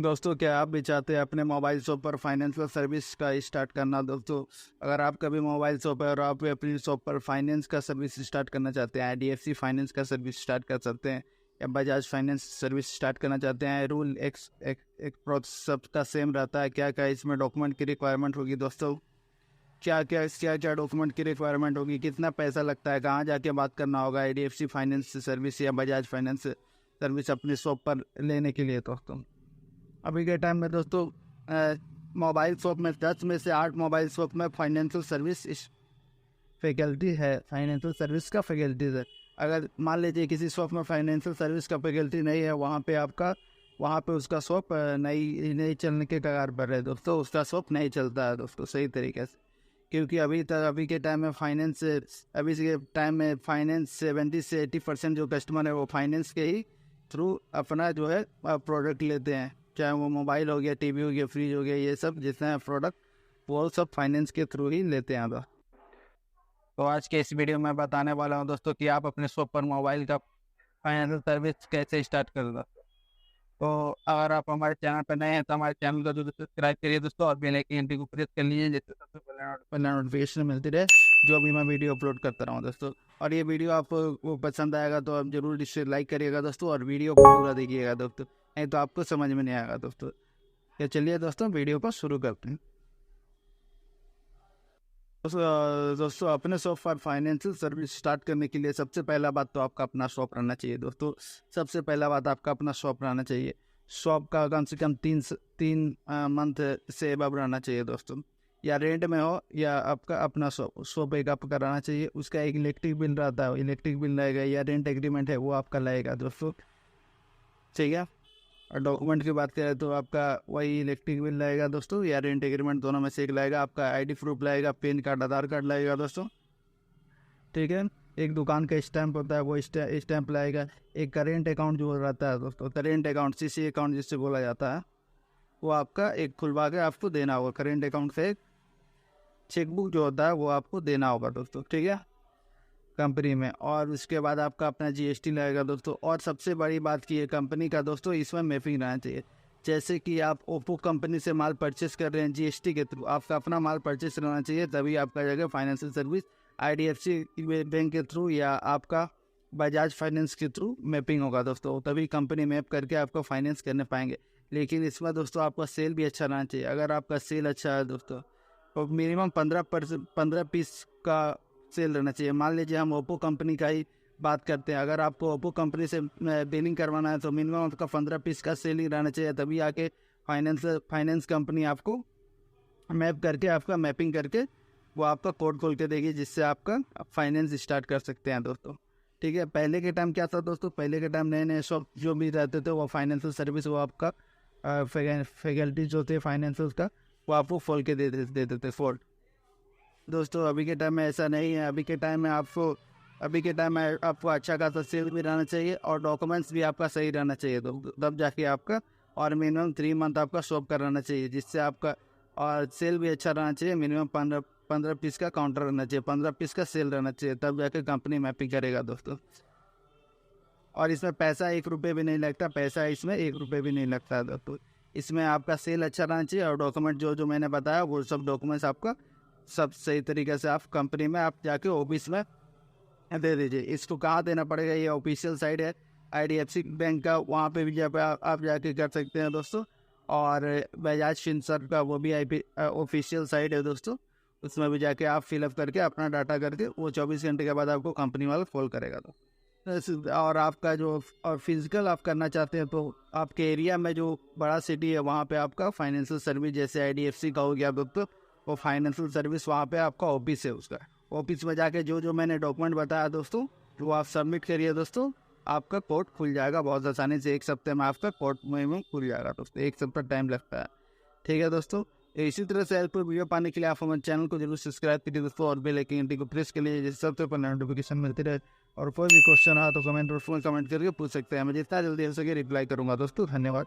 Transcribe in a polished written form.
दोस्तों, क्या आप भी चाहते हैं अपने मोबाइल शॉप पर फाइनेंशियल सर्विस का स्टार्ट करना? दोस्तों, अगर आपका भी मोबाइल शॉप है और आप भी अपनी शॉप पर फाइनेंस का सर्विस स्टार्ट करना चाहते हैं, IDFC फाइनेंस का सर्विस स्टार्ट कर सकते हैं या बजाज फाइनेंस सर्विस स्टार्ट करना चाहते हैं। रूल एक प्रोसेस सबका सेम रहता है। क्या क्या इसमें डॉक्यूमेंट की रिक्वायरमेंट होगी दोस्तों? क्या क्या डॉक्यूमेंट की रिक्वायरमेंट होगी? कितना पैसा लगता है? कहाँ जाके बात करना होगा IDFC फाइनेंस सर्विस या बजाज फाइनेंस सर्विस अपनी शॉप पर लेने के लिए? दोस्तों, अभी के टाइम में दोस्तों मोबाइल शॉप में 10 में से 8 मोबाइल शॉप में फाइनेंशियल सर्विस फैकल्टी है। फाइनेंशियल सर्विस का फैकल्टीज है। अगर मान लीजिए किसी शॉप में फाइनेंशियल सर्विस का फैकल्टी नहीं है, वहाँ पे उसका शॉप नहीं चलने के कगार पर है दोस्तों। उसका शॉप नहीं चलता है दोस्तों सही तरीके से, क्योंकि अभी के टाइम में फाइनेंस 70 से 80% जो कस्टमर है वो फाइनेंस के ही थ्रू अपना जो है प्रोडक्ट लेते हैं। चाहे वो मोबाइल हो गया, टीवी हो गया, फ्रिज हो गया, ये सब जितने प्रोडक्ट वो सब फाइनेंस के थ्रू ही लेते हैं। तो आज के इस वीडियो में बताने वाला हूँ दोस्तों कि आप अपने शॉप पर मोबाइल का फाइनेंशियल सर्विस कैसे स्टार्ट कर दो। तो अगर आप हमारे चैनल पर नए हैं तो हमारे चैनल को जो सब्सक्राइब करिए दोस्तों, और बेल आइकन घंटी को प्रेस कर लीजिए, जिससे सबसे पहले नोटिफिकेशन मिलती रहे जो भी मैं वीडियो अपलोड करता रहूँ दोस्तों। और ये वीडियो आपको पसंद आएगा तो आप जरूर इसे लाइक करिएगा दोस्तों, और वीडियो को पूरा देखिएगा दोस्तों, नहीं तो आपको समझ में नहीं आएगा दोस्तों। तो चलिए दोस्तों वीडियो को शुरू करते हैं। दोस्तों, अपने शॉप पर फाइनेंशियल सर्विस स्टार्ट करने के लिए सबसे पहला बात तो आपका अपना शॉप रहना चाहिए दोस्तों। सबसे पहला बात आपका अपना शॉप रहना चाहिए। शॉप का कम से कम तीन मंथ से एबव रहना चाहिए दोस्तों, या रेंट में हो या आपका अपना शॉप एक आपका रहना चाहिए। उसका एक इलेक्ट्रिक बिल रहता है, इलेक्ट्रिक बिल लगेगा, या रेंट एग्रीमेंट है वो आपका लगेगा दोस्तों, ठीक है। और डॉक्यूमेंट की बात करें तो आपका वही इलेक्ट्रिक बिल लगेगा दोस्तों, या रेंट एग्रीमेंट, दोनों में से एक लगेगा। आपका ID प्रूफ लगेगा, पैन कार्ड, आधार कार्ड लगेगा दोस्तों, ठीक है। एक दुकान का स्टैंप होता है, वो स्टैंप लगेगा। एक करेंट अकाउंट जो रहता है दोस्तों, करेंट अकाउंट, CC अकाउंट जिससे बोला जाता है, वो आपका एक खुलवा के आपको देना होगा। करेंट अकाउंट से एक चेकबुक जो होता है वो आपको देना होगा दोस्तों, ठीक है, कंपनी में। और उसके बाद आपका अपना GST लगेगा दोस्तों। और सबसे बड़ी बात की है कंपनी का दोस्तों, इसमें मैपिंग रहना चाहिए। जैसे कि आप ओप्पो कंपनी से माल परचेस कर रहे हैं GST के थ्रू, आपका अपना माल परचेस रहना चाहिए, तभी आपका जगह फाइनेंशियल सर्विस IDFC बैंक के थ्रू या आपका बजाज फाइनेंस के थ्रू मैपिंग होगा दोस्तों, तभी कंपनी मैप करके आपको फाइनेंस करने पाएंगे। लेकिन इसमें दोस्तों आपका सेल भी अच्छा रहना चाहिए। अगर आपका सेल अच्छा है दोस्तों तो मिनिमम 15 पीस का सेल रहना चाहिए। मान लीजिए हम ओप्पो कंपनी का ही बात करते हैं, अगर आपको ओप्पो कंपनी से बिलिंग करवाना है तो मिनिमम आपका 15 पीस का सेल ही रहना चाहिए, तभी आके फाइनेंस कंपनी आपको मैप करके, आपका मैपिंग करके वो आपका कोड खोल के देगी, जिससे आपका फाइनेंस स्टार्ट कर सकते हैं दोस्तों, ठीक है। पहले के टाइम क्या था दोस्तों, पहले के टाइम नए नए शॉप जो भी रहते थे वो फाइनेंशियल सर्विस, वो आपका फैकल्टी जो थे फाइनेंशियल का, वो आपको खोल के दे देते थे फोल्ड दोस्तों। अभी के टाइम में ऐसा नहीं है। अभी के टाइम में आपको अच्छा खासा सेल भी रहना चाहिए और डॉक्यूमेंट्स भी आपका सही रहना चाहिए, तो तब जाके आपका, और मिनिमम 3 मंथ आपका शॉप का रहना चाहिए, जिससे आपका, और सेल भी अच्छा रहना चाहिए। मिनिमम 15 पीस का काउंटर रहना चाहिए, 15 पीस का सेल रहना चाहिए, तब जाके कंपनी मैपिंग करेगा दोस्तों। और इसमें पैसा 1 रुपये भी नहीं लगता, पैसा इसमें 1 रुपये भी नहीं लगता है दोस्तों। इसमें आपका सेल अच्छा रहना चाहिए, और डॉक्यूमेंट जो मैंने बताया वो सब डॉक्यूमेंट्स आपका सब सही तरीके से आप कंपनी में आप जाके ऑफिस में दे दीजिए। इसको कहाँ देना पड़ेगा, ये ऑफिशियल साइट है IDFC बैंक का, वहाँ पे भी आप जाके कर सकते हैं दोस्तों। और बजाज फिनसर्व का वो भी ऑफिशियल साइट है दोस्तों, उसमें भी जाके आप फिलअप करके अपना डाटा करके वो 24 घंटे के बाद आपको कंपनी वाला कॉल करेगा। और आपका जो, और फिजिकल आप करना चाहते हैं तो आपके एरिया में जो बड़ा सिटी है वहाँ पे आपका फाइनेंशियल सर्विस, जैसे IDFC का हो गया दोस्तों, वो फाइनेंशियल सर्विस वहाँ पे आपका ऑफिस है। उसका ऑफिस में जाके जो मैंने डॉक्यूमेंट बताया दोस्तों, वो आप सबमिट करिए दोस्तों, आपका कोड खुल जाएगा बहुत आसानी से। 1 हफ्ते में आपका कोड मिनिमम खुल जाएगा दोस्तों, 1 सप्ताह टाइम लगता है, ठीक है दोस्तों। इसी तरह से हेल्पफुल वीडियो पाने के लिए आप हमारे चैनल को जरूर सब्सक्राइब कीजिए दोस्तों, और बेल आइकन घंटी को प्रेस कर लीजिए, जिससे सबसे पहले नोटिफिकेशन मिलती रहे। और कोई भी क्वेश्चन आ तो कमेंट करके पूछ सकते हैं, मैं जितना जल्दी हो सके रिप्लाई करूँगा दोस्तों। धन्यवाद।